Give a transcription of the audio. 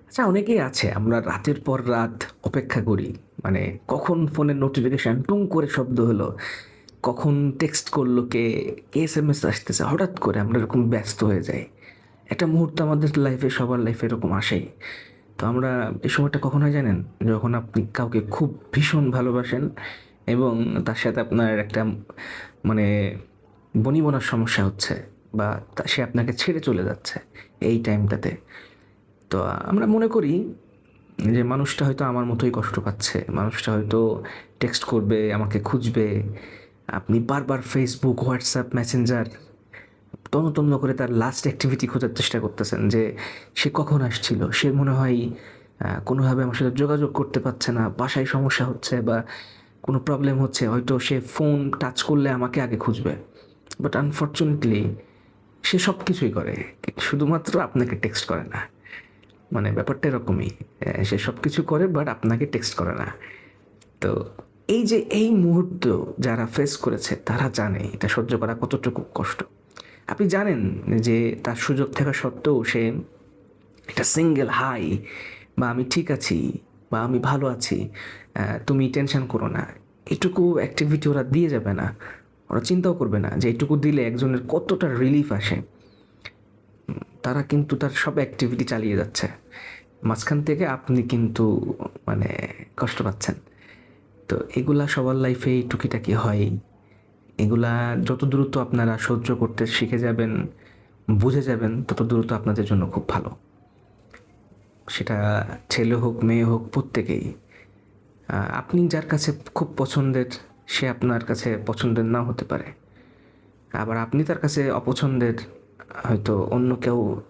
আচ্ছা, অনেকেই আছে আমরা রাতের পর রাত অপেক্ষা করি। মানে কখন ফোনের নোটিফিকেশন টুং করে শব্দ হলো, কখন টেক্সট করলো কে, এসএমএস আসতেছে। হঠাৎ করে আমরা এরকম ব্যস্ত হয়ে যাই। একটা মুহূর্ত আমাদের লাইফে সবার লাইফে এরকম আসেই। তো আমরা এই সময়টা কখন হয় জানেন? যখন আপনি কাউকে খুব ভীষণ ভালোবাসেন এবং তার সাথে আপনার একটা মানে বনিবনার সমস্যা হচ্ছে বা সে আপনাকে ছেড়ে চলে যাচ্ছে এই টাইমটাতে। তো আমরা মনে করি যে মানুষটা হয়তো আমার মতোই কষ্ট পাচ্ছে। মানুষটা হয়তো টেক্সট করবে, আমাকে খুঁজবে। আপনি বারবার Facebook, WhatsApp, Messenger তন্ন তন্ন করে তার লাস্ট অ্যাক্টিভিটি খোঁজার চেষ্টা করতেছেন যে সে কখন আসছিল। সে মনে হয় কোনোভাবে আমার সাথে যোগাযোগ করতে পারছে না। বাসায় সমস্যা হচ্ছে বা কোনো প্রবলেম হচ্ছে। হয়তো সে ফোন টাচ করলে আমাকে আগে খুঁজবে। বাট আনফরচুনেটলি সে সব কিছুই করে। শুধুমাত্র আপনাকে টেক্সট করে না। মানে ব্যাপারটা এরকমই। সে সবকিছু করে বাট আপনাকে টেক্সট করে না। তো এই যে এই মুহূর্ত যারা ফেস করেছে তারা জানে এটা সহ্য করা কতটুকু কষ্ট। আপনি জানেন যে তার সুযোগ থাকা সত্ত্বেও সে একটা সিঙ্গেল হাই বা আমি ঠিক আছি বা আমি ভালো আছি, তুমি টেনশন করো না, এটুকু অ্যাক্টিভিটি ওরা দিয়ে যাবে না। ওরা চিন্তাও করবে না যে এটুকু দিলে একজনের কতটা রিলিফ আসে। তারা কিন্তু তার সব অ্যাক্টিভিটি চালিয়ে যাচ্ছে। মাঝখান থেকে আপনি কিন্তু মানে কষ্ট পাচ্ছেন। তো এগুলা সবার লাইফেই টুকিটাকি হয়ই। এগুলা যত দ্রুত আপনারা সহ্য করতে শিখে যাবেন, বুঝে যাবেন, তত দ্রুত আপনাদের জন্য খুব ভালো। সেটা ছেলে হোক, মেয়ে হোক, প্রত্যেকেই। আপনি যার কাছে খুব পছন্দের, সে আপনার কাছে পছন্দের নাও হতে পারে। আবার আপনি তার কাছে অপছন্দের, হয়তো অন্য কেউ